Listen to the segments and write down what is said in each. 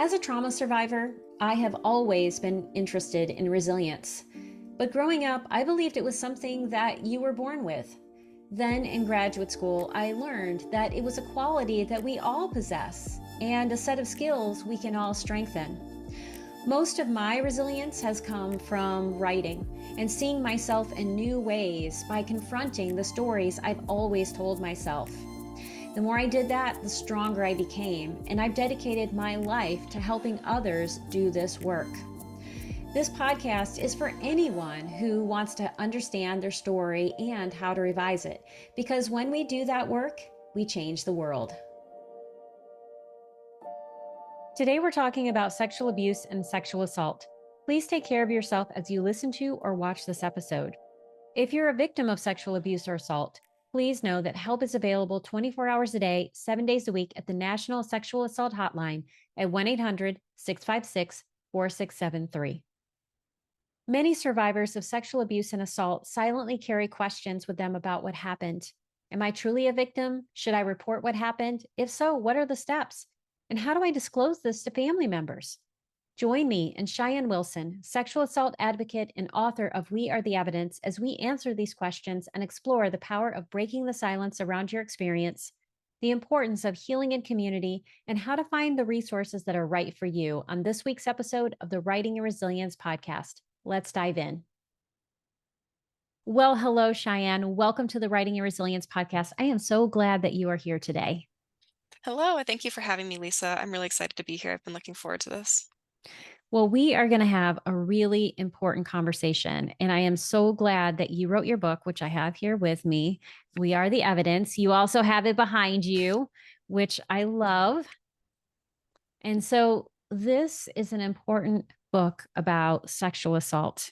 As a trauma survivor, I have always been interested in resilience. But growing up, I believed it was something that you were born with. Then in graduate school, I learned that it was a quality that we all possess and a set of skills we can all strengthen. Most of my resilience has come from writing and seeing myself in new ways by confronting the stories I've always told myself. The more I did that, the stronger I became, and I've dedicated my life to helping others do this work. This podcast is for anyone who wants to understand their story and how to revise it, because when we do that work, we change the world. Today we're talking about sexual abuse and sexual assault. Please take care of yourself as you listen to or watch this episode. If you're a victim of sexual abuse or assault, please know that help is available 24 hours a day, 7 days a week at the National Sexual Assault Hotline at 1-800-656-4673. Many survivors of sexual abuse and assault silently carry questions with them about what happened. Am I truly a victim? Should I report what happened? If so, what are the steps? And how do I disclose this to family members? Join me and Cheyenne Wilson, sexual assault advocate and author of We Are the Evidence, as we answer these questions and explore the power of breaking the silence around your experience, the importance of healing in community, and how to find the resources that are right for you on this week's episode of the Writing and Resilience podcast. Let's dive in. Well, hello, Cheyenne. Welcome to the Writing and Resilience podcast. I am so glad that you are here today. Hello, and thank you for having me, Lisa. I'm really excited to be here. I've been looking forward to this. Well, we are going to have a really important conversation, and I am so glad that you wrote your book, which I have here with me. We Are the Evidence. You also have it behind you, which I love. And so this is an important book about sexual assault.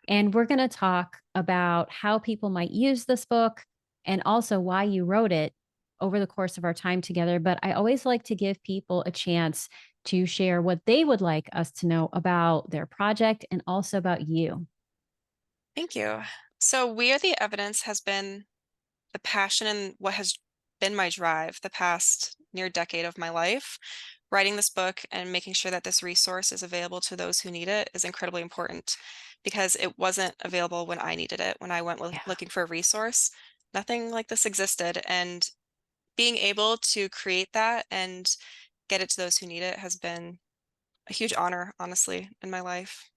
And we're going to talk about how people might use this book and also why you wrote it over the course of our time together. But I always like to give people a chance to share what they would like us to know about their project and also about you. Thank you. So, We Are the Evidence has been the passion and what has been my drive the past near decade of my life. Writing this book and making sure that this resource is available to those who need it is incredibly important because it wasn't available when I needed it. When I went Yeah. looking for a resource, nothing like this existed. And being able to create that and get it to those who need it has been a huge honor, honestly, in my life.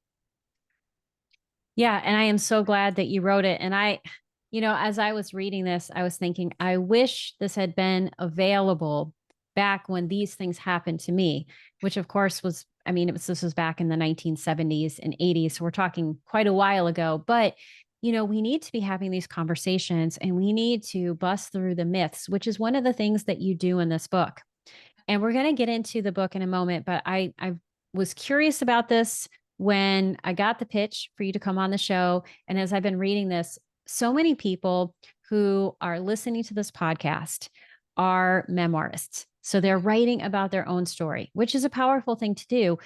Yeah. And I am so glad that you wrote it. And as I was reading this, I was thinking, I wish this had been available back when these things happened to me, which of course this was back in the 1970s and 80s. So we're talking quite a while ago, but we need to be having these conversations and we need to bust through the myths, which is one of the things that you do in this book. And we're going to get into the book in a moment, but I was curious about this when I got the pitch for you to come on the show. And as I've been reading this, so many people who are listening to this podcast are memoirists. So they're writing about their own story, which is a powerful thing to do.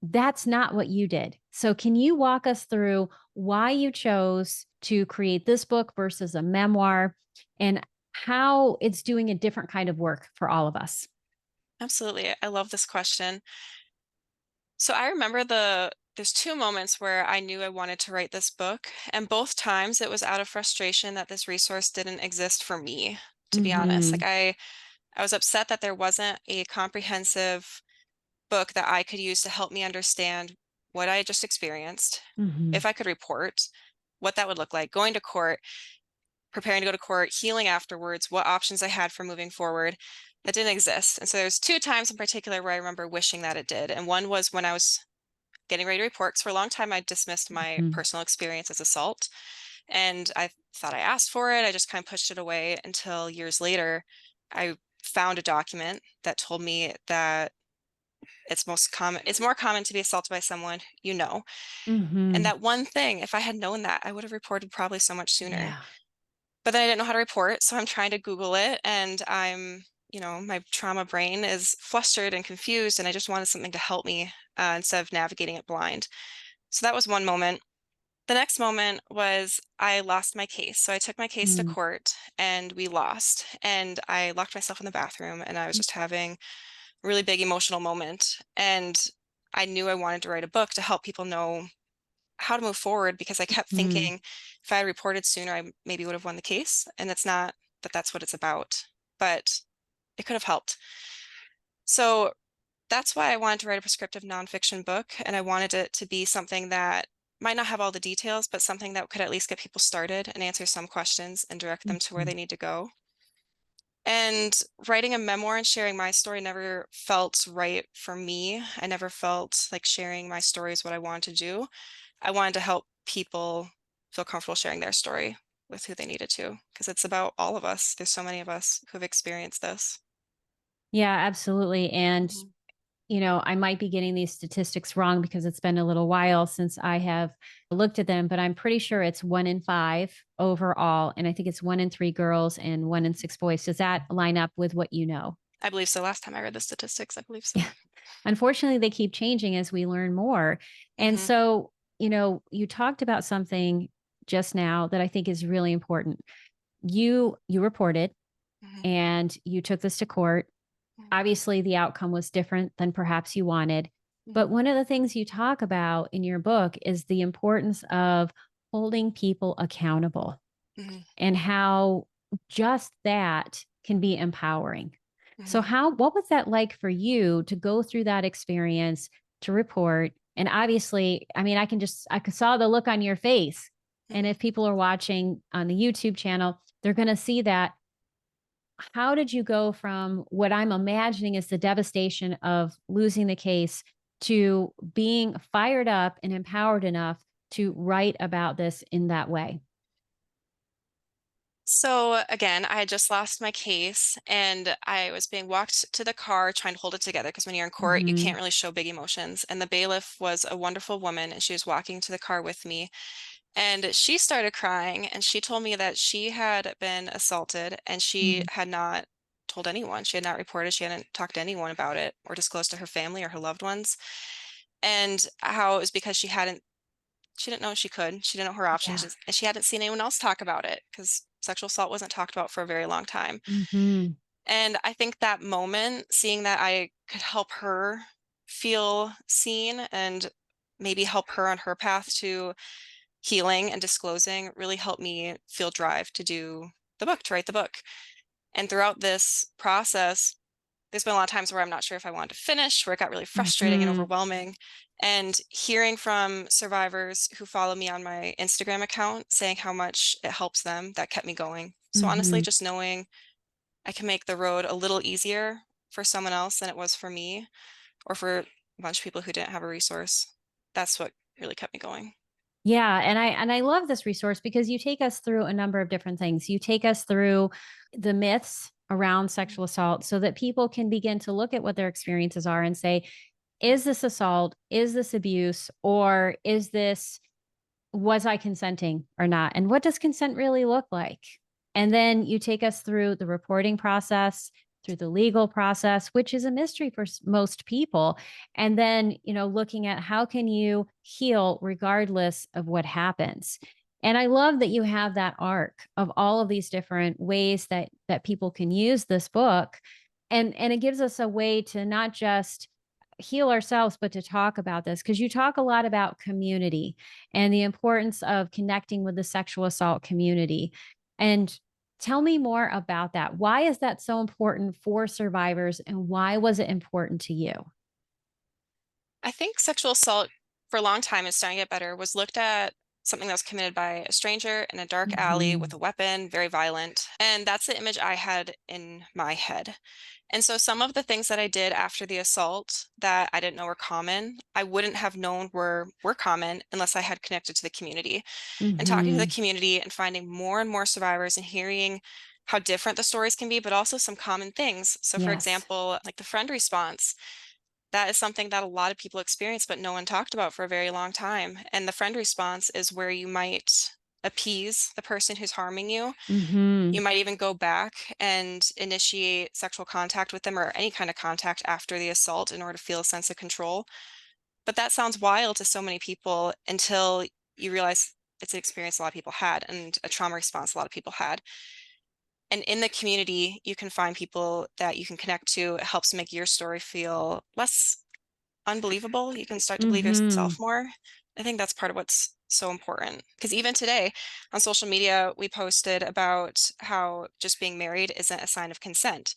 That's not what you did. So can you walk us through why you chose to create this book versus a memoir and how it's doing a different kind of work for all of us? Absolutely. I love this question. So I remember there's two moments where I knew I wanted to write this book, and both times it was out of frustration that this resource didn't exist for me, to be honest. Mm-hmm. Like I was upset that there wasn't a comprehensive book that I could use to help me understand what I had just experienced, Mm-hmm. if I could report, what that would look like, going to court, preparing to go to court, healing afterwards, what options I had for moving forward. That didn't exist. And so there's two times in particular where I remember wishing that it did. And one was when I was getting ready to report, because for a long time I dismissed my Mm-hmm. personal experience as assault. And I thought I asked for it. I just kind of pushed it away until years later, I found a document that told me that it's more common to be assaulted by someone you know. And Mm-hmm. that one thing, if I had known that, I would have reported probably so much sooner. Yeah. But then I didn't know how to report, so I'm trying to Google it, and my trauma brain is flustered and confused, and I just wanted something to help me instead of navigating it blind. So that was one moment. The next moment was I lost my case. So I took my case to Mm-hmm. court and we lost. And I locked myself in the bathroom and I was just having really big emotional moment. And I knew I wanted to write a book to help people know how to move forward, because I kept Mm, thinking if I had reported sooner, I maybe would have won the case. And it's not that that's what it's about, but it could have helped. So that's why I wanted to write a prescriptive nonfiction book. And I wanted it to be something that might not have all the details, but something that could at least get people started and answer some questions and direct them to where mhm, they need to go. And writing a memoir and sharing my story never felt right for me. I never felt like sharing my story is what I wanted to do. I wanted to help people feel comfortable sharing their story with who they needed to, because it's about all of us. There's so many of us who've experienced this. yeah, absolutely. And Mhm. I might be getting these statistics wrong because it's been a little while since I have looked at them, but I'm pretty sure it's 1 in 5 overall. And I think it's 1 in 3 girls and 1 in 6 boys. Does that line up with what you know? I believe so. Last time I read the statistics, I believe so. Yeah. Unfortunately, they keep changing as we learn more. And Hmm. so, you talked about something just now that I think is really important. You reported Hmm. and you took this to court. Obviously, the outcome was different than perhaps you wanted. But Hmm. one of the things you talk about in your book is the importance of holding people accountable Hmm. and how just that can be empowering. So Hmm. what was that like for you to go through that experience to report? And obviously, I mean, I saw the look on your face. And Hmm. if people are watching on the YouTube channel, they're going to see that. How did you go from what I'm imagining is the devastation of losing the case to being fired up and empowered enough to write about this in that way? So again, I had just lost my case and I was being walked to the car trying to hold it together, because when you're in court, you Mhm. can't really show big emotions. And the bailiff was a wonderful woman and she was walking to the car with me. And she started crying and she told me that she had been assaulted and she Mhm. had not told anyone. She had not reported, she hadn't talked to anyone about it or disclosed to her family or her loved ones. And how it was because she didn't know she could. She didn't know her options, Yeah. and she hadn't seen anyone else talk about it because sexual assault wasn't talked about for a very long time. Mhm. And I think that moment, seeing that I could help her feel seen and maybe help her on her path to healing and disclosing, really helped me feel drive to do the book, to write the book. And throughout this process, there's been a lot of times where I'm not sure if I wanted to finish, where it got really frustrating and Mhm. overwhelming. And hearing from survivors who follow me on my Instagram account saying how much it helps them, that kept me going. So honestly, Mhm. just knowing I can make the road a little easier for someone else than it was for me, or for a bunch of people who didn't have a resource, that's what really kept me going. Yeah, and I love this resource because you take us through a number of different things. You take us through the myths around Mhm. sexual assault so that people can begin to look at what their experiences are and say, is this assault? Is this abuse? Or was I consenting or not? And what does consent really look like? And then you take us through the reporting process, through the legal process, which is a mystery for most people. And then, looking at how can you heal regardless of what happens. And I love that you have that arc of all of these different ways that people can use this book. And it gives us a way to not just heal ourselves, but to talk about this because you talk a lot about community and the importance of connecting with the sexual assault community. And tell me more about that. Why is that so important for survivors and why was it important to you? I think sexual assault for a long time, is starting to get better, was looked at something that was committed by a stranger in a dark alley with Mhm. a weapon, very violent. And that's the image I had in my head. And so some of the things that I did after the assault that I didn't know were common, I wouldn't have known were common unless I had connected to the community. And talking to the Mhm. community and finding more and more survivors and hearing how different the stories can be, but also some common things. So for Yes. example, like the friend response, that is something that a lot of people experience, but no one talked about for a very long time. And the friend response is where you might appease the person who's harming you. You Mhm. might even go back and initiate sexual contact with them or any kind of contact after the assault in order to feel a sense of control. But that sounds wild to so many people until you realize it's an experience a lot of people had and a trauma response a lot of people had. And in the community, you can find people that you can connect to. It helps make your story feel less unbelievable. You can start to believe Mm-hmm. yourself more. I think that's part of what's so important. Because even today on social media, we posted about how just being married isn't a sign of consent.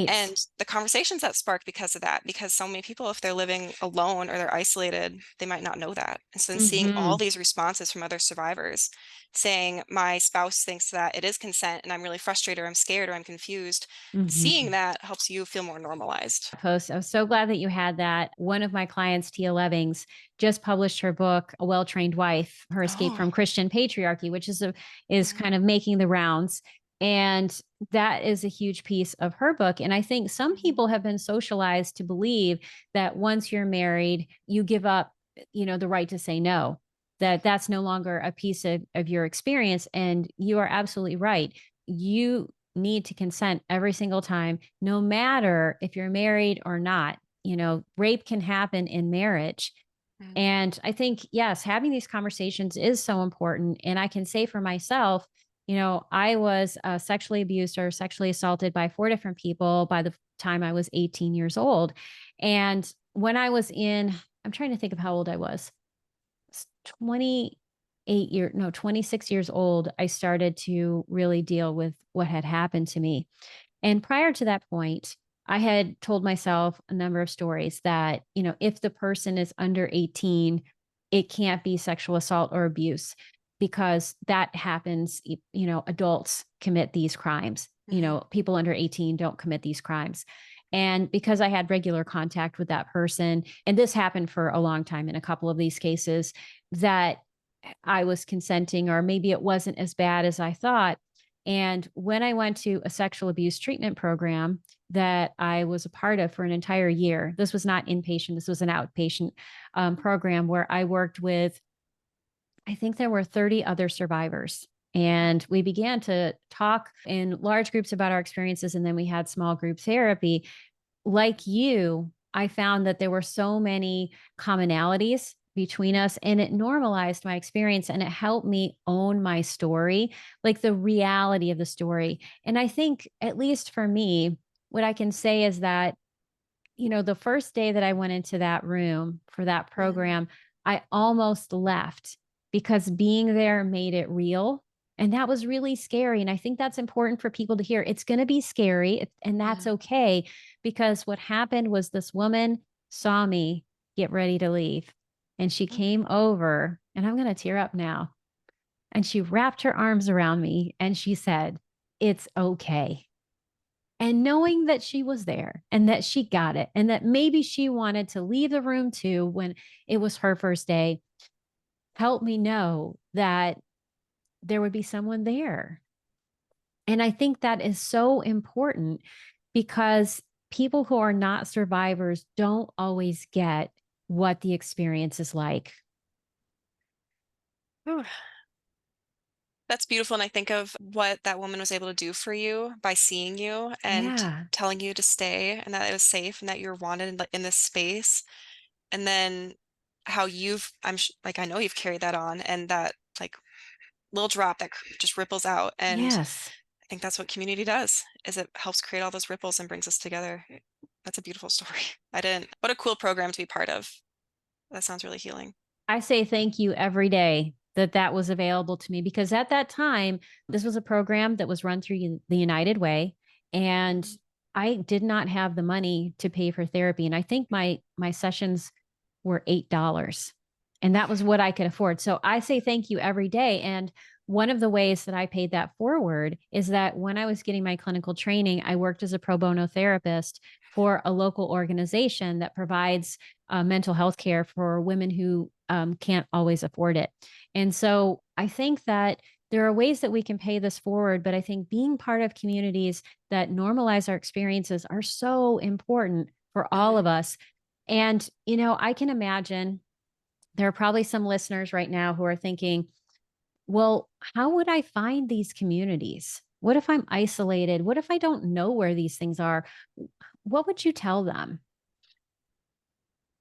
And Right. the conversations that spark because of that, because so many people, if they're living alone or they're isolated, they might not know that. And so then seeing all Mm-hmm. these responses from other survivors saying, my spouse thinks that it is consent and I'm really frustrated or I'm scared or I'm confused, Mm-hmm. seeing that helps you feel more normalized. Post. I was so glad that you had that. One of my clients, Tia Levings, just published her book, A Well-Trained Wife, Her Escape Oh, from Christian Patriarchy, which is mhm, kind of making the rounds. And that is a huge piece of her book. And I think some mhm, people have been socialized to believe that once you're married, you give up, the right to say no, that that's no longer a piece of your experience. And you are absolutely right. You need to consent every single time, no matter if you're married or not. Rape can happen in marriage. mhm, And I think, yes, having these conversations is so important. And I can say for myself, I was sexually abused or sexually assaulted by 4 different people by the time I was 18 years old. And when I was I'm trying to think of how old I was, 26 years old, I started to really deal with what had happened to me. And prior to that point, I had told myself a number of stories that, if the person is under 18, it can't be sexual assault or abuse because that happens. Adults commit these crimes. mhm, People under 18 don't commit these crimes. And because I had regular contact with that person, and this happened for a long time in a couple of these cases, that I was consenting, or maybe it wasn't as bad as I thought. And when I went to a sexual abuse treatment program that I was a part of for an entire year, this was not inpatient, this was an outpatient program where I worked with, I think there were 30 other survivors. And we began to talk in large groups about our experiences. And then we had small group therapy. Like you, I found that there were so many commonalities between us, and it normalized my experience and it helped me own my story, like the reality of the story. And I think, at least for me, what I can say is that, the first day that I went into that room for that mhm, program, I almost left because being there made it real. And that was really scary. And I think that's important for people to hear. It's going to be scary, and that's mhm, okay, because what happened was this woman saw me get ready to leave, and she mhm, came over, and I'm going to tear up now. And she wrapped her arms around me and she said, "It's okay." And knowing that she was there and that she got it, and that maybe she wanted to leave the room too when it was her first day, helped me know that there would be someone there. And I think that is so important because people who are not survivors don't always get what the experience is like. Ooh, that's beautiful. And I think of what that woman was able to do for you by seeing you and Yeah. telling you to stay and that it was safe and that you're wanted in this space. And then how like, I know you've carried that on and that like little drop that just ripples out. And Yes. I think that's what community does, is it helps create all those ripples and brings us together. That's a beautiful story. What a cool program to be part of. That sounds really healing. I say thank you every day that that was available to me, because at that time, this was a program that was run through the United Way, and Mhm. I did not have the money to pay for therapy. And I think my sessions were $8. And that was what I could afford. So I say thank you every day. And one of the ways that I paid that forward is that when I was getting my clinical training, I worked as a pro bono therapist for a local organization that provides mental health care for women who can't always afford it. And so I think that there are ways that we can pay this forward, but I think being part of communities that normalize our experiences are so important for all Mhm. of us. And, I can imagine there are probably some listeners right now who are thinking, well, how would I find these communities? What if I'm isolated? What if I don't know where these things are? What would you tell them?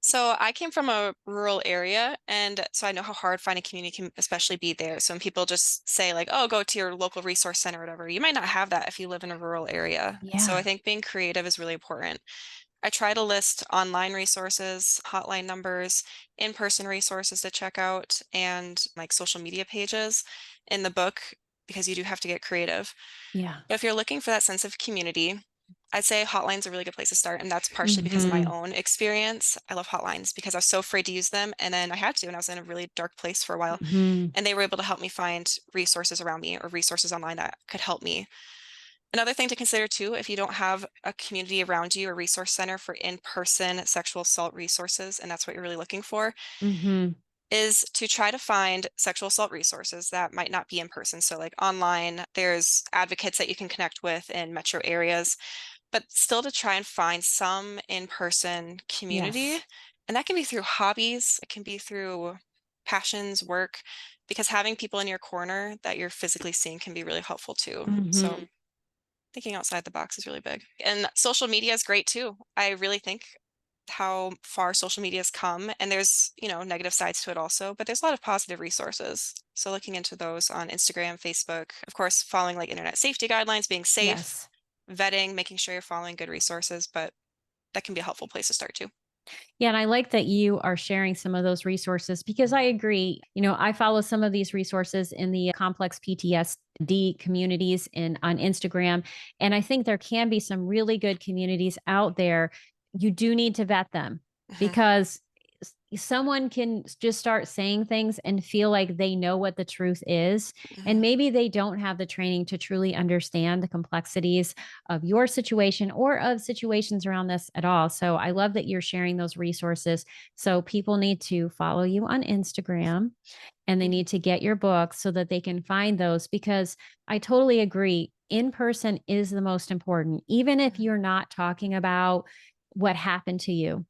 So I came from a rural area, and so I know how hard finding community can especially be there. So when people just say like, "Oh, go to your local resource center," or whatever, you might not have that if you live in a rural area. So I Yeah. think being creative is really important. I try to list online resources, hotline numbers, in-person resources to check out, and like social media pages in the book because you do have to get creative. Yeah. But if you're looking for that sense of community, I'd say hotline's a really good place to start, and that's partially because of my Hmm. own experience. I love hotlines because I was so afraid to use them, and then I had to, and I was in a really dark place for a while, Hmm. and they were able to help me find resources around me or resources online that could help me. Another thing to consider too, if you don't have a community around you, a resource center for in-person sexual assault resources, and that's what you're really looking for, Hmm. is to try to find sexual assault resources that might not be in person. So like online, there's advocates that you can connect with in metro areas, but still to try and find some in-person community. Yes. And that can be through hobbies, it can be through passions, work, because having people in your corner that you're physically seeing can be really helpful too. So Hmm. thinking outside the box is really big. And social media is great too. I really think how far social media has come, and there's, negative sides to it also, but there's a lot of positive resources. So looking into those on Instagram, Facebook, of course, following like internet safety guidelines, being safe, Yes. vetting, making sure you're following good resources, but that can be a helpful place to start too. Yeah, and I like that you are sharing some of those resources because I agree. I follow some of these resources in the complex PTSD communities on Instagram, and I think there can be some really good communities out there. You do need to vet them Hmm. because someone can just start saying things and feel like they know what the truth is, and Hmm. maybe they don't have the training to truly understand the complexities of your situation or of situations around this at all. So I love that you're sharing those resources. So people need to follow you on Instagram and they Hmm. need to get your book so that they can find those, because I totally agree. In person is the most important, even if Hmm. you're not talking about what happened to you.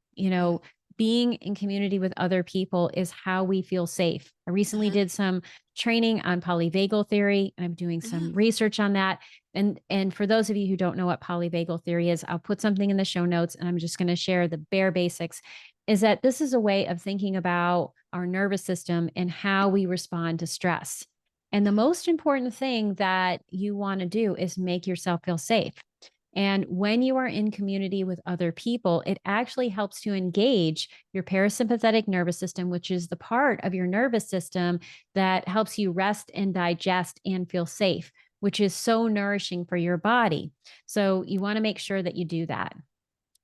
Being in community with other people is how we feel safe. I recently Hmm. did some training on polyvagal theory, and I'm doing Hmm. some research on that. And for those of you who don't know what polyvagal theory is, I'll put something in the show notes, and I'm just going to share the bare basics. Is that this is a way of thinking about our nervous system and how we respond to stress. And the most important thing that you want to do is make yourself feel safe. And when you are in community with other people, it actually helps to engage your parasympathetic nervous system, which is the part of your nervous system that helps you rest and digest and feel safe, which is so nourishing for your body. So you want to make sure that you do that.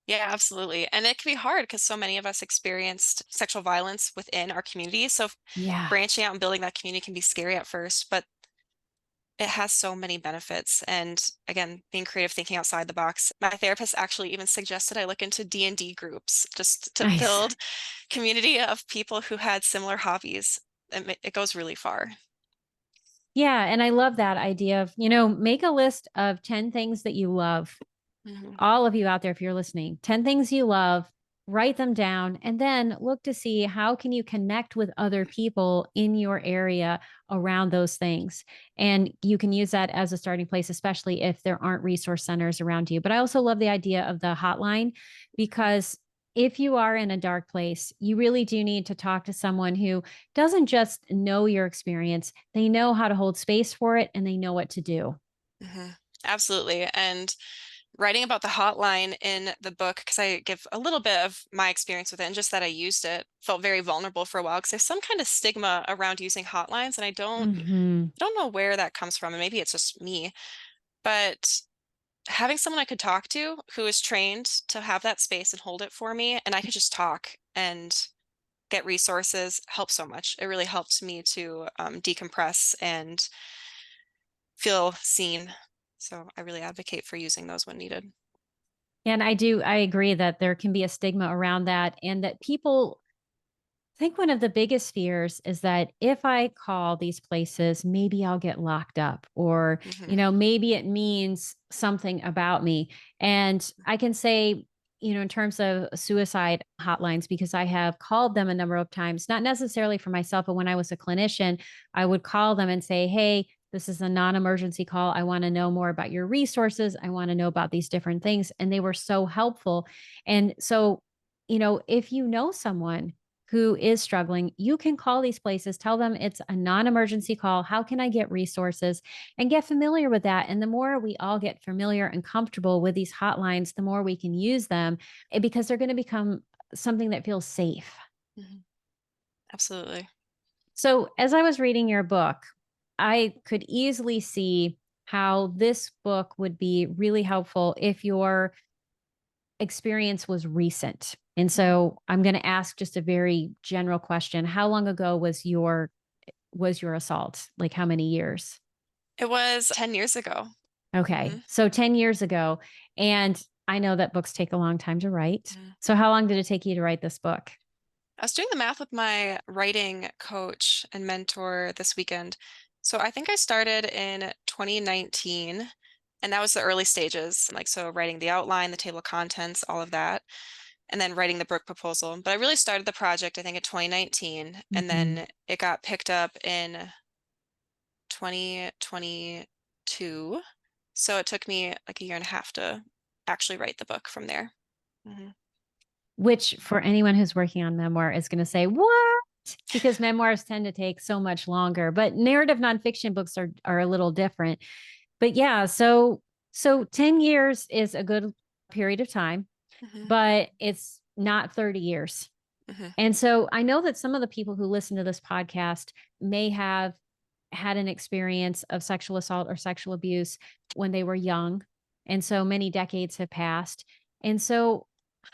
Yeah, absolutely. And it can be hard because so many of us experienced sexual violence within our community. So Yeah. branching out and building that community can be scary at first, but it has so many benefits. And again, being creative, thinking outside the box. My therapist actually even suggested I look into D&D groups just to Nice. build community of people who had similar hobbies. It goes really far. Yeah. And I love that idea of, make a list of 10 things that you love. Hmm. All of you out there, if you're listening, 10 things you love, write them down, and then look to see how can you connect with other people in your area around those things. And you can use that as a starting place, especially if there aren't resource centers around you. But I also love the idea of the hotline, because if you are in a dark place, you really do need to talk to someone who doesn't just know your experience, they know how to hold space for it and they know what to do. Hmm. Absolutely. And writing about the hotline in the book, because I give a little bit of my experience with it and just that I used it, felt very vulnerable for a while because there's some kind of stigma around using hotlines, and Hmm. I don't know where that comes from, and maybe it's just me, but having someone I could talk to who is trained to have that space and hold it for me, and I could just talk and get resources helps so much. It really helped me to decompress and feel seen. So I really advocate for using those when needed. And I agree that there can be a stigma around that, and that people think one of the biggest fears is that if I call these places, maybe I'll get locked up, or, Hmm. maybe it means something about me. And I can say, in terms of suicide hotlines, because I have called them a number of times, not necessarily for myself, but when I was a clinician, I would call them and say, "Hey, this is a non emergency call. I want to know more about your resources. I want to know about these different things." And they were so helpful. And so if you know someone who is struggling, you can call these places, tell them it's a non emergency call. How can I get resources and get familiar with that? And the more we all get familiar and comfortable with these hotlines, the more we can use them because they're going to become something that feels safe. Mhm. Absolutely. So, as I was reading your book, I could easily see how this book would be really helpful if your experience was recent. And Mhm. so I'm going to ask just a very general question. How long ago was your assault? Like how many years? It was 10 years ago. Okay. Mhm. So 10 years ago. And I know that books take a long time to write. Mhm. So how long did it take you to write this book? I was doing the math with my writing coach and mentor this weekend. So I think I started in 2019, and that was the early stages, like so writing the outline, the table of contents, all of that, and then writing the book proposal. But I really started the project, I think, in 2019, and Hmm. then it got picked up in 2022. So it took me like a year and a half to actually write the book from there. Mhm. Which for anyone who's working on memoir is going to say, what? Because memoirs tend to take so much longer, but narrative nonfiction books are a little different. But yeah, so 10 years is a good period of time, Mhm. but it's not 30 years. Mhm. And so I know that some of the people who listen to this podcast may have had an experience of sexual assault or sexual abuse when they were young. And so many decades have passed. And so,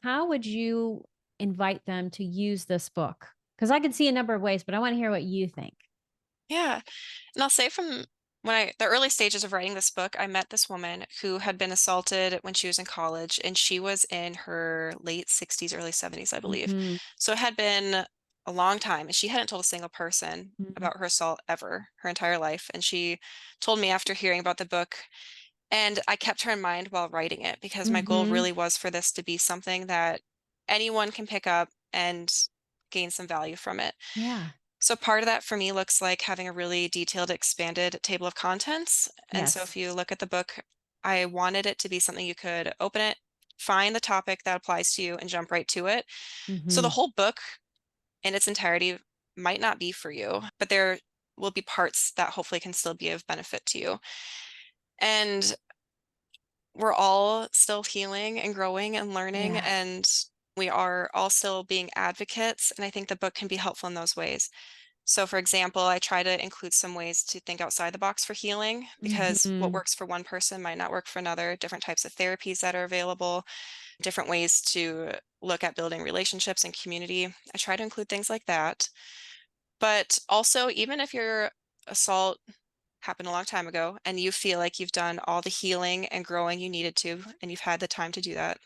how would you invite them to use this book? Because I can see a number of ways, but I want to hear what you think. Yeah. And I'll say from the early stages of writing this book, I met this woman who had been assaulted when she was in college, and she was in her late 60s, early 70s, I believe. Hmm. So it had been a long time, and she hadn't told a single person Hmm. about her assault ever, her entire life. And she told me after hearing about the book, and I kept her in mind while writing it because my goal Hmm. really was for this to be something that anyone can pick up and gain some value from it. Yeah. So part of that for me looks like having a really detailed, expanded table of contents. And so Yes. if you look at the book, I wanted it to be something you could open it, find the topic that applies to you, and jump right to it. So the Hmm. whole book in its entirety might not be for you, but there will be parts that hopefully can still be of benefit to you. And we're all still healing and growing and learning, Yeah. and we are all still being advocates. And I think the book can be helpful in those ways. So, for example, I try to include some ways to think outside the box for healing because what Hmm. works for one person might not work for another, different types of therapies that are available, different ways to look at building relationships and community. I try to include things like that. But also, even if your assault happened a long time ago and you feel like you've done all the healing and growing you needed to, and you've had the time to do that,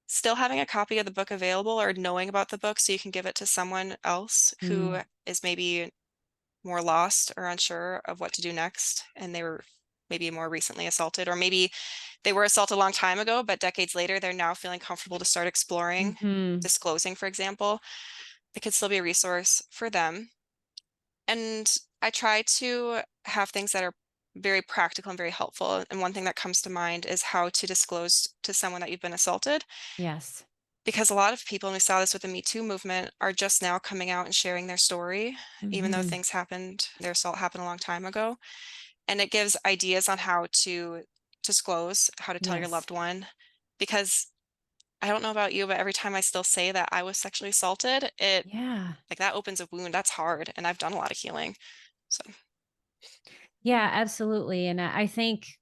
still having a copy of the book available or knowing about the book so you can give it to someone else who Mm. is maybe more lost or unsure of what to do next, and they were maybe more recently assaulted, or maybe they were assaulted a long time ago, but decades later, they're now feeling comfortable to start exploring, Hmm. disclosing, for example. It could still be a resource for them. And I try to have things that are very practical and very helpful. And one thing that comes to mind is how to disclose to someone that you've been assaulted. Yes. Because a lot of people, and we saw this with the Me Too movement, are just now coming out and sharing their story, even though Hmm. things happened, their assault happened a long time ago. And it gives ideas on how to disclose, how to tell your Yes. loved one. Because I don't know about you, but every time I still say that I was sexually assaulted, it Yeah. like that opens a wound. That's hard. And I've done a lot of healing. So, Yeah, absolutely. And I think,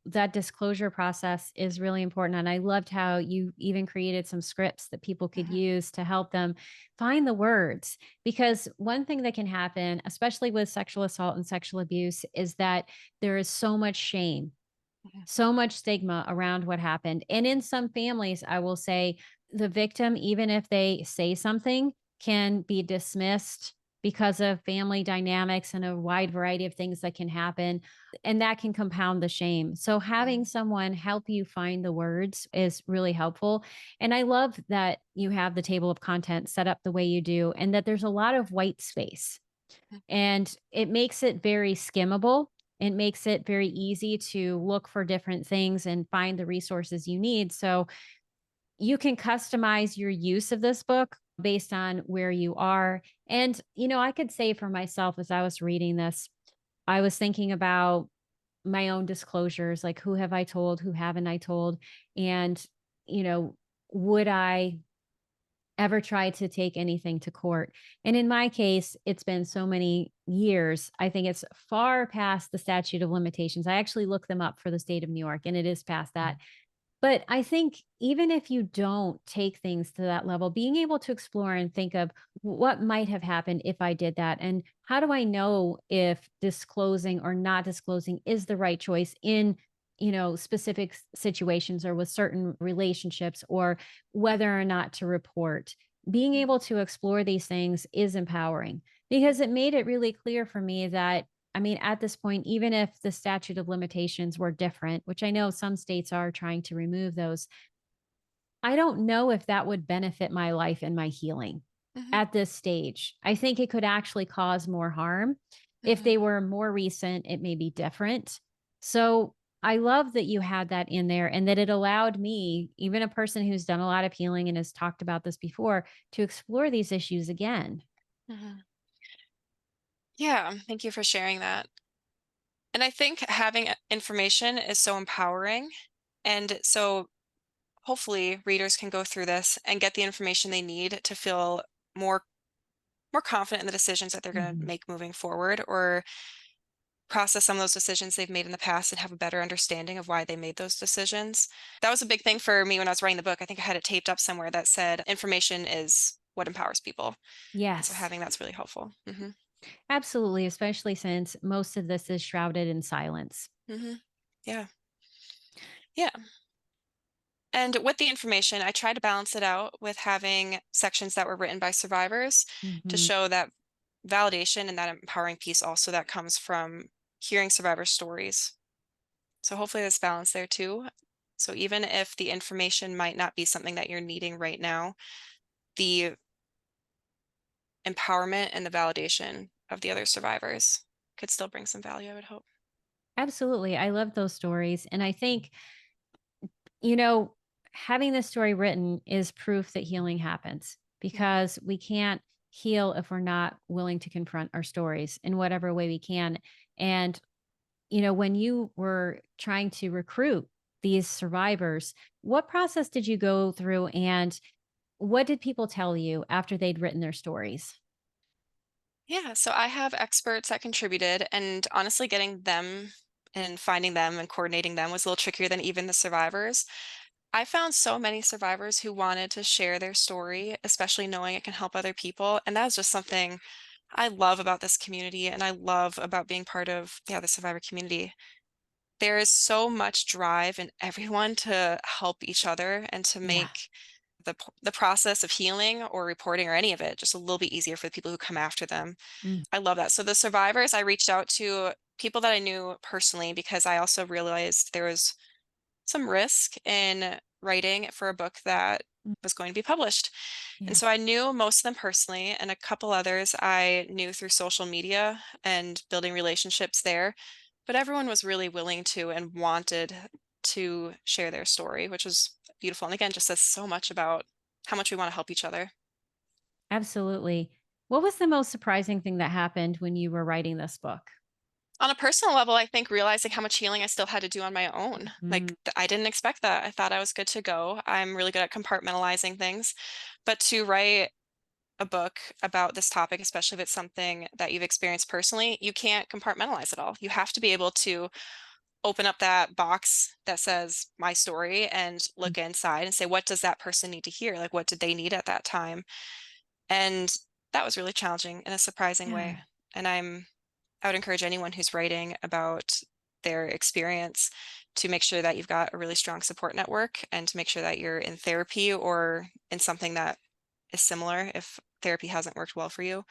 that disclosure process is really important. And I loved how you even created some scripts that people could mhm, use to help them find the words. Because one thing that can happen, especially with sexual assault and sexual abuse, is that there is so much shame, mhm, so much stigma around what happened. And in some families, I will say the victim, even if they say something, can be dismissed because of family dynamics and a wide variety of things that can happen. And that can compound the shame. So, having mhm, someone help you find the words is really helpful. And I love that you have the table of content set up the way you do, and that there's a lot of white space mhm, and it makes it very skimmable. It makes it very easy to look for different things and find the resources you need. So you can customize your use of this book based on where you are. And, I could say for myself as I was reading this, I was thinking about my own disclosures, like who have I told, who haven't I told? And, you know, would I ever try to take anything to court? And in my case, it's been so many years. I think it's far past the statute of limitations. I actually looked them up for the state of New York and it is past that. But I think even if you don't take things to that level, being able to explore and think of what might have happened if I did that, and how do I know if disclosing or not disclosing is the right choice in, specific situations or with certain relationships, or whether or not to report. Being able to explore these things is empowering because it made it really clear for me that, I mean, at this point, even if the statute of limitations were different, which I know some states are trying to remove those, I don't know if that would benefit my life and my healing Mhm, at this stage. I think it could actually cause more harm. If mhm, they were more recent, it may be different. So I love that you had that in there and that it allowed me, even a person who's done a lot of healing and has talked about this before, to explore these issues again. mhm. Yeah, thank you for sharing that. And I think having information is so empowering. And so hopefully readers can go through this and get the information they need to feel more more confident in the decisions that they're going to Mhm. make moving forward, or process some of those decisions they've made in the past and have a better understanding of why they made those decisions. That was a big thing for me when I was writing the book. I think I had it taped up somewhere that said information is what empowers people. And so Yes. having that's really helpful. Hmm. Absolutely, especially since most of this is shrouded in silence. Hmm. Yeah. Yeah. And with the information, I try to balance it out with having sections that were written by survivors to Mhm. show that validation and that empowering piece also that comes from hearing survivor stories. So hopefully there's balance there too. So even if the information might not be something that you're needing right now, the empowerment and the validation of the other survivors could still bring some value, I would hope. Absolutely, I love those stories, and I think, you know, having this story written is proof that healing happens Mhm. because we can't heal if we're not willing to confront our stories in whatever way we can. And, when you were trying to recruit these survivors, what process did you go through and what did people tell you after they'd written their stories? Yeah, so I have experts that contributed, and honestly, getting them and finding them and coordinating them was a little trickier than even the survivors. I found so many survivors who wanted to share their story, especially knowing it can help other people. And that's just something I love about this community and I love about being part of, yeah, the survivor community. There is so much drive in everyone to help each other and to Yeah. make the process of healing or reporting or any of it just a little bit easier for the people who come after them. Mm. I love that. So the survivors, I reached out to people that I knew personally because I also realized there was some risk in writing for a book that Mm. was going to be published. And Yeah. so I knew most of them personally, and a couple others I knew through social media and building relationships there. But everyone was really willing to and wanted to share their story, which was beautiful. And again, just says so much about how much we want to help each other. Absolutely. What was the most surprising thing that happened when you were writing this book? On a personal level, I think realizing how much healing I still had to do on my own. Mm. Like, I didn't expect that. I thought I was good to go. I'm really good at compartmentalizing things. But to write a book about this topic, especially if it's something that you've experienced personally, you can't compartmentalize it all. You have to be able to open up that box that says my story and Mm. look inside and say, what does that person need to hear? Like, what did they need at that time? And that was really challenging in a surprising way. Yeah. And I would encourage anyone who's writing about their experience to make sure that you've got a really strong support network and to make sure that you're in therapy or in something that is similar if therapy hasn't worked well for you,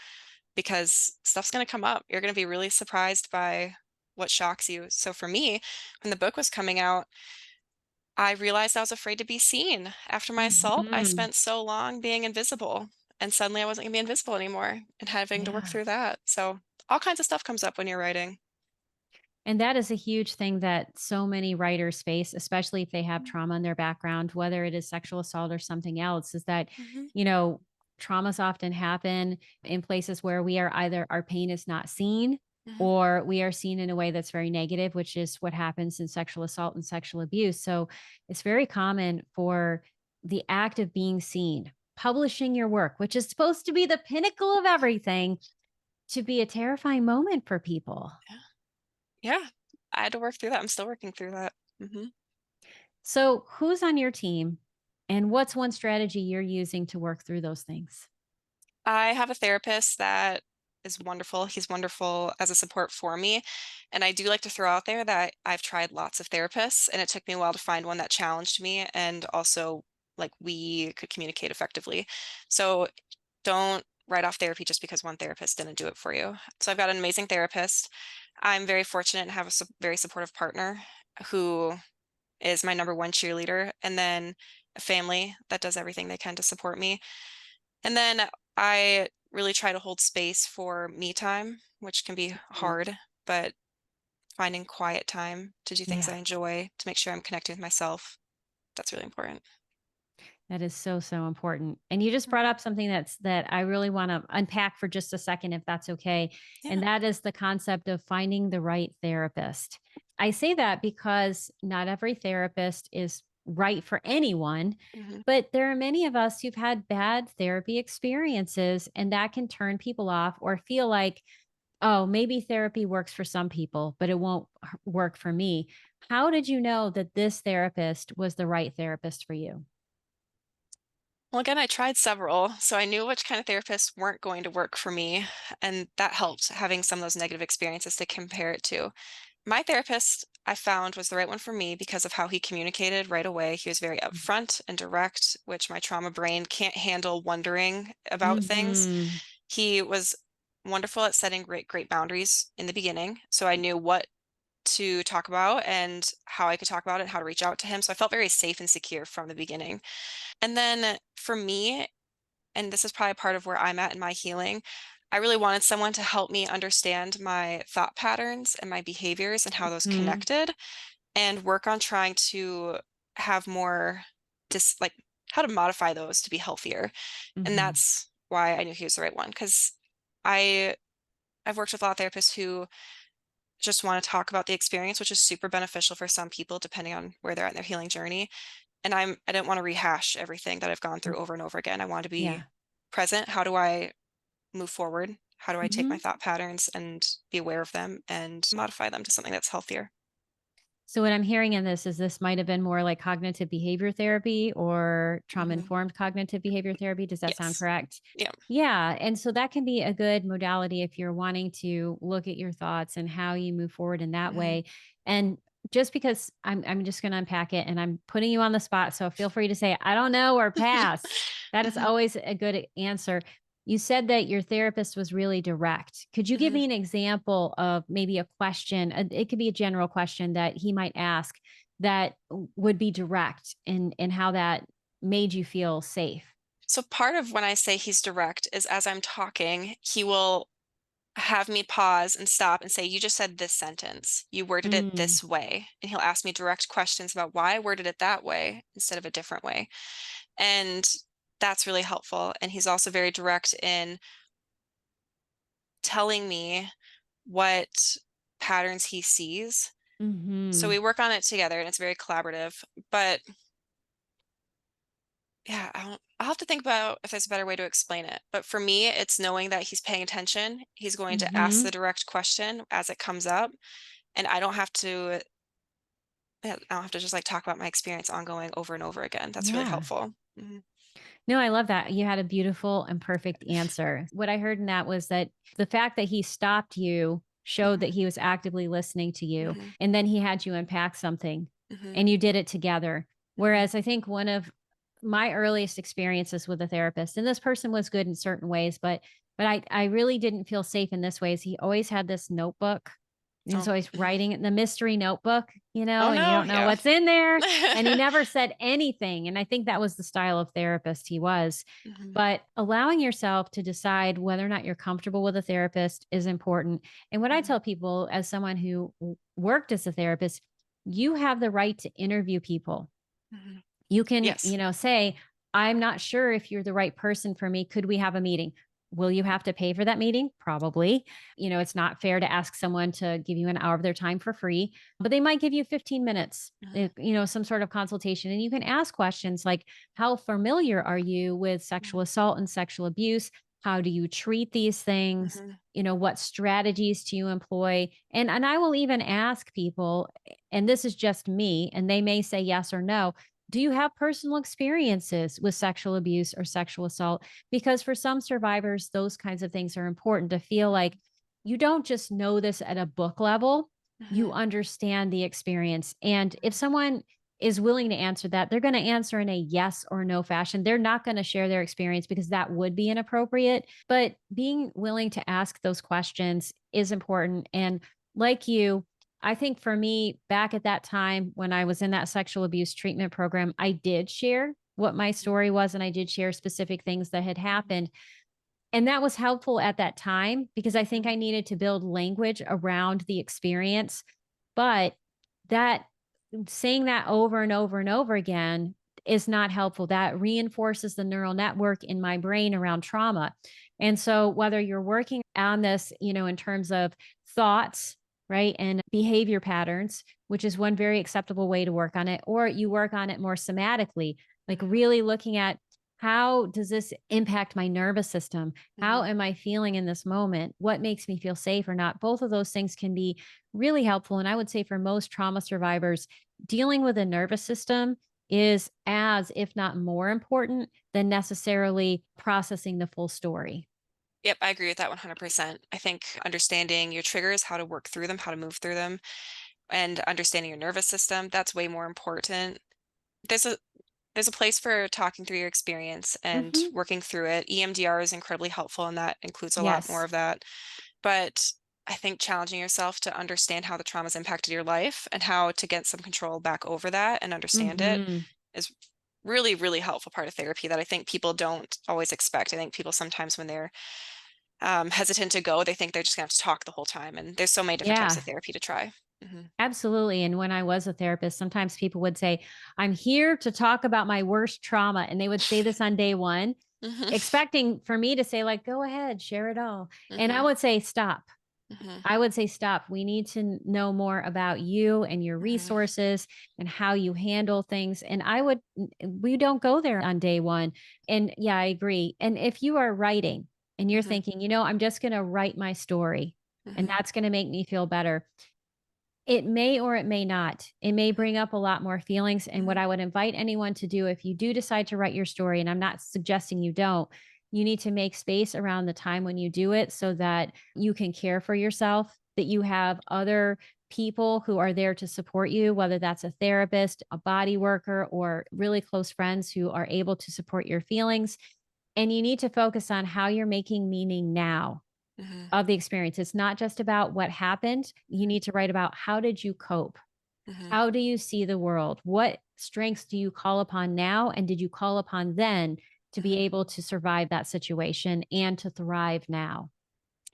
because stuff's going to come up. You're going to be really surprised by what shocks you. So for me, when the book was coming out, I realized I was afraid to be seen. After my assault, I Mhm. spent so long being invisible, and suddenly I wasn't going to be invisible anymore and having to work Yeah. through that. So all kinds of stuff comes up when you're writing. And that is a huge thing that so many writers face, especially if they have trauma in their background, whether it is sexual assault or something else, is that, Mhm, you know, traumas often happen in places where we are either our pain is not seen mhm. or we are seen in a way that's very negative, which is what happens in sexual assault and sexual abuse. So it's very common for the act of being seen, publishing your work, which is supposed to be the pinnacle of everything, to be a terrifying moment for people. Yeah. Yeah. I had to work through that. I'm still working through that. Mhm. So, who's on your team and what's one strategy you're using to work through those things? I have a therapist that is wonderful. He's wonderful as a support for me. And I do like to throw out there that I've tried lots of therapists, and it took me a while to find one that challenged me and also like we could communicate effectively. So don't write off therapy just because one therapist didn't do it for you. So I've got an amazing therapist. I'm very fortunate and have a very supportive partner who is my number one cheerleader, and then a family that does everything they can to support me. And then I really try to hold space for me time, which can be Mm. hard, but finding quiet time to do things Yeah. I enjoy, to make sure I'm connecting with myself, that's really important. That is so, so important. And you just brought Mhm. up something that I really want to unpack for just a second, if that's okay. Yeah. And that is the concept of finding the right therapist. I say that because not every therapist is right for anyone, Mhm. but there are many of us who've had bad therapy experiences, and that can turn people off or feel like, oh, maybe therapy works for some people, but it won't work for me. How did you know that this therapist was the right therapist for you? Well, again, I tried several, so I knew which kind of therapists weren't going to work for me, and that helped having some of those negative experiences to compare it to. My therapist, I found, was the right one for me because of how he communicated right away. He was very upfront and direct, which my trauma brain can't handle wondering about things. Mhm. He was wonderful at setting great boundaries in the beginning, so I knew what to talk about and how I could talk about it and how to reach out to him. So I felt very safe and secure from the beginning. And then for me, and this is probably part of where I'm at in my healing, I really wanted someone to help me understand my thought patterns and my behaviors and how those Mhm. connected and work on trying to have more like how to modify those to be healthier. And Mhm. that's why I knew he was the right one because I I've worked with a lot of therapists who just want to talk about the experience, which is super beneficial for some people depending on where they're at in their healing journey. And I didn't want to rehash everything that I've gone Mm. through over and over again. I want to be Yeah. present. How do I move forward? How do I take my Mhm. thought patterns and be aware of them and modify them to something that's healthier? So what I'm hearing in this might have been more like cognitive behavior therapy or trauma Hmm. informed cognitive behavior therapy. Does that sound Yes. correct? Yeah. Yeah. And so that can be a good modality if you're wanting to look at your thoughts and how you move forward in that Hmm. way. And just because I'm just going to unpack it and I'm putting you on the spot. So feel free to say, I don't know, or pass. That is Hmm. always a good answer. You said that your therapist was really direct. Could you give Hmm. me an example of maybe a question? It could be a general question that he might ask that would be direct and how that made you feel safe. So part of when I say he's direct is as I'm talking, he will have me pause and stop and say, "You just said this sentence. You worded it Mm, this way." And he'll ask me direct questions about why I worded it that way instead of a different way. And that's really helpful. And he's also very direct in telling me what patterns he sees. So mhm, we work on it together and it's very collaborative. But yeah, I'll have to think about if there's a better way to explain it. But for me, it's knowing that he's paying attention. He's going to ask the mhm. direct question as it comes up. And I don't have to, yeah, I don't have to just like talk about my experience ongoing over and over again. That's really Yeah. helpful. Mhm. No, I love that. You had a beautiful and perfect answer. What I heard in that was that the fact that he stopped you showed that Mhm. he was actively listening to you. Mhm. And then he had you unpack something Mhm. and you did it together. Mhm. Whereas I think one of my earliest experiences with a therapist, and this person was good in certain ways, but I really didn't feel safe in this way, is he always had this notebook And Oh, so he's mhm. writing in the mystery notebook, Oh, and you no, don't know yeah. what's in there. And he never said anything. And I think that was the style of therapist he was. Mhm, But allowing yourself to decide whether or not you're comfortable with a therapist is important. And what I mhm, tell people, as someone who worked as a therapist, you have the right to interview people. mhm. You can, Yes. say, I'm not sure if you're the right person for me. Could we have a meeting? Will you have to pay for that meeting? Probably. It's not fair to ask someone to give you an hour of their time for free, but they might give you 15 minutes, Mhm, some sort of consultation. And you can ask questions like, how familiar are you with sexual mhm, assault and sexual abuse? How do you treat these things? mhm, What strategies do you employ? And I will even ask people, and this is just me, and they may say yes or no, do you have personal experiences with sexual abuse or sexual assault? Because for some survivors, those kinds of things are important to feel like you don't just know this at a book level, you mhm, understand the experience. And if mhm, someone is willing to answer that, they're going to answer in a yes or no fashion. They're not going to share their experience because that would be inappropriate. But being willing to ask those questions is important. And like you, I think for me, back at that time when I was in that sexual abuse treatment program, I did share what my story was and I did share specific things that had happened. And that was helpful at that time because I think mhm. I needed to build language around the experience. But that saying that over and over and over again is not helpful. That reinforces the neural network in my brain around trauma. And so, whether you're working on this, in terms of thoughts, right, and behavior patterns, which is one very acceptable way to work on it, or you work on it more somatically, like Mhm, really looking at how does this impact my nervous system? How mhm. am I feeling in this moment? What makes me feel safe or not? Both of those things can be really helpful. And I would say for most trauma survivors, dealing with the nervous system is as, if not more important than necessarily processing the full story. Yep, I agree with that 100%. I think understanding your triggers, how to work through them, how to move through them, and understanding your nervous system, that's way more important. There's a there's a place for talking through your experience and Hmm. working through it. EMDR is incredibly helpful, and that includes a lot more Yes. of that. But I think challenging yourself to understand how the trauma's impacted your life and how to get some control back over that and understand it Hmm. is really, really helpful part of therapy that I think people don't always expect. I think people sometimes when they're hesitant to go, they think they're just gonna have to talk the whole time, and there's so many different types Yeah. of therapy to try. Mhm. Absolutely. And when I was a therapist, sometimes people would say, I'm here to talk about my worst trauma. And they would say this on day one, Mhm. expecting for me to say, like, go ahead, share it all. And I Mhm. would say, stop. Mhm. I would say, stop. We need to know more about you and your Mhm. resources and how you handle things. And we don't go there on day one. And yeah, I agree. And if you are writing and you're Mhm. thinking, I'm just going to write my story and Mhm. that's going to make me feel better, it may or it may not. It may Mhm. bring up a lot more feelings. And what Mhm. I would invite anyone to do, if you do decide to write your story, and I'm not suggesting you don't, you need to make space around the time when you do it so that you can care for yourself, that you have other people who are there to support you, whether that's a therapist, a body worker, or really close friends who are able to support your feelings. And you need to focus on how you're making meaning now Mhm. of the experience. It's not just about what happened. You Mhm. need to write about how did you cope? Mhm. How do you see the world? What strengths do you call upon now? And did you call upon then to be Mhm. able to survive that situation and to thrive now?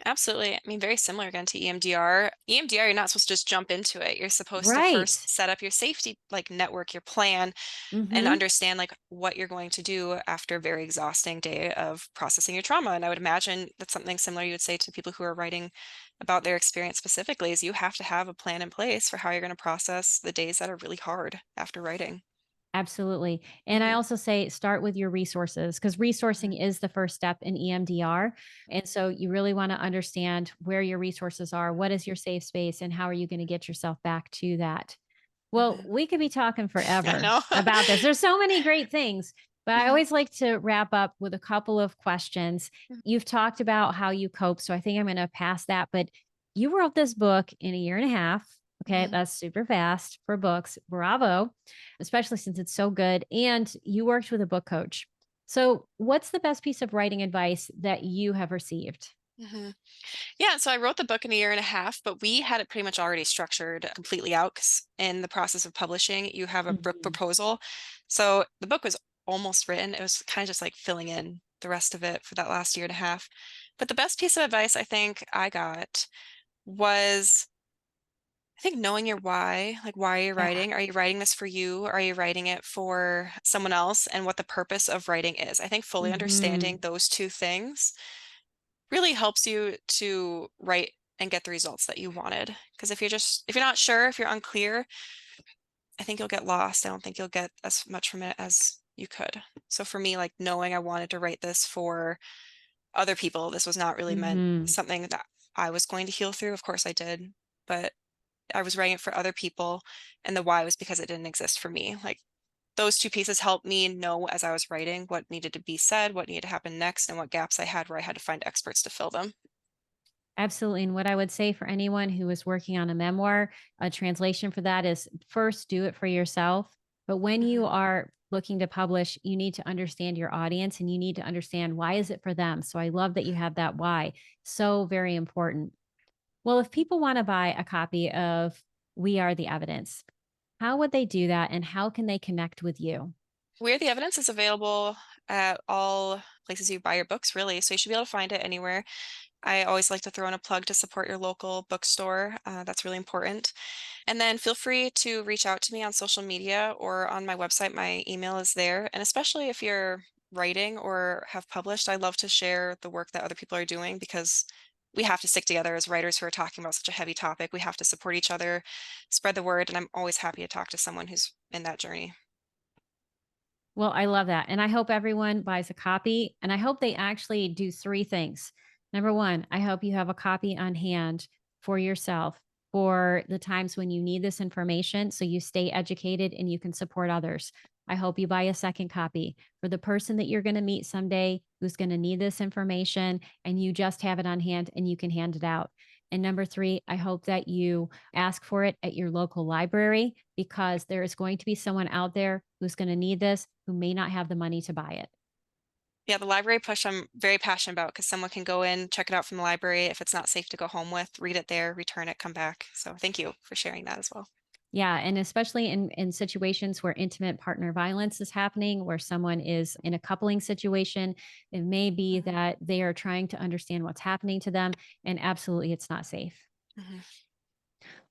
Absolutely. I mean, very similar again to EMDR. EMDR, you're not supposed to just jump into it. You're supposed to Right. first set up your safety like network, your plan, and Hmm. understand like what you're going to do after a very exhausting day of processing your trauma. And I would imagine that's something similar you would say to people who are writing about their experience specifically is you have to have a plan in place for how you're going to process the days that are really hard after writing. Absolutely. And I Hmm. also say start with your resources because Hmm. resourcing is the first step in EMDR. And so you really want to understand where your resources are, what is your safe space, and how are you going to get yourself back to that. Well, Hmm. we could be talking I forever know. about this. There's so many great things, but I Hmm. always like to wrap up with a couple of questions. You've talked about how you cope, so I think I'm going to pass that, but you wrote this book in a year and a half. Okay, Hmm. that's super fast for books. Bravo, especially since it's so good. And you worked with a book coach. So, what's the best piece of writing advice that you have received? hmm Yeah, so I wrote the book in a year and a half, but we had it pretty much already structured completely out 'cause in the process of publishing, you have a book Mhm. proposal. So the book was almost written. It was kind of just like filling in the rest of it for that last year and a half. But the best piece of advice I think I got was I think knowing your why, like why are you Yeah. writing? Are you writing this for you? Are you writing it for someone else? And what the purpose of writing is. I think fully understanding Mhm. those two things really helps you to write and get the results that you wanted. Because if you're not sure, if you're unclear, I think you'll get lost. I don't think you'll get as much from it as you could. So for me, like knowing I wanted to write this for other people, this was not really meant Mhm. something that I was going to heal through. Of course I did, but I was writing it for other people. And the why was because it didn't exist for me. Like those two pieces helped me know as I was writing what needed to be said, what needed to happen next, and what gaps I had where I had to find experts to fill them. Absolutely. And what I would say for anyone who is working on a memoir, a translation for that is first do it for yourself. But when you Mhm. are looking to publish, you need to understand your audience and you need to understand why is it for them. So I love that you have that why. So very important. Well, if people want to buy a copy of We Are the Evidence, how would they do that and how can they connect with you? Where the Evidence is available at all places you buy your books, really. So you should be able to find it anywhere. I always like to throw in a plug to support your local bookstore. That's really important. And then feel free to reach out to me on social media or on my website. My email is there. And especially if you're writing or have published, I love to share the work that other people are doing because we have to stick together as writers who are talking about such a heavy topic. We have to support each other, spread the word, and I'm always happy to talk to someone who's in that journey. Well, I love that. And I hope everyone buys a copy. And I hope they actually do three things. Number one, I hope you have a copy on hand for yourself for the times when you need this information so you stay educated and you can support others. I hope you buy a second copy for the person that you're going to meet someday who's going to need this information and you just have it on hand and you can hand it out. And number three, I hope that you ask for it at your local library because there is going to be someone out there who's going to need this who may not have the money to buy it. Yeah, the library push I'm very passionate about because someone can go in, check it out from the library. If it's not safe to go home with, read it there, return it, come back. So thank you for sharing that as well. Yeah, and especially in situations where intimate partner violence is happening, where someone is in a coupling situation, it may be Mhm, that they are trying to understand what's happening to them, and absolutely it's not safe. mhm.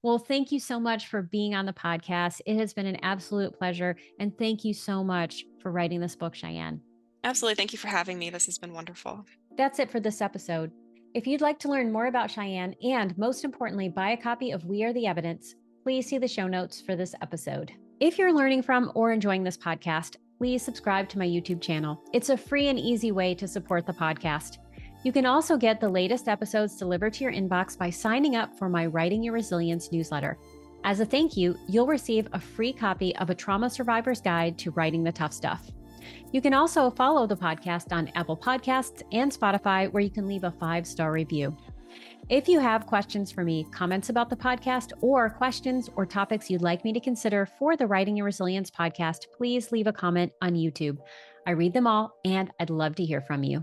Well, thank you so much for being on the podcast. It has been an absolute pleasure, and thank you so much for writing this book, Cheyenne. Absolutely. Thank you for having me. This has been wonderful. That's it for this episode. If you'd like to learn more about Cheyenne and, most importantly, buy a copy of We Are the Evidence, please see the show notes for this episode. If you're learning from or enjoying this podcast, please subscribe to my YouTube channel. It's a free and easy way to support the podcast. You can also get the latest episodes delivered to your inbox by signing up for my Writing Your Resilience newsletter. As a thank you, you'll receive a free copy of A Trauma Survivor's Guide to Writing the Tough Stuff. You can also follow the podcast on Apple Podcasts and Spotify, where you can leave a 5-star review. If you have questions for me, comments about the podcast, or questions or topics you'd like me to consider for the Writing Your Resilience podcast, please leave a comment on YouTube. I read them all, and I'd love to hear from you.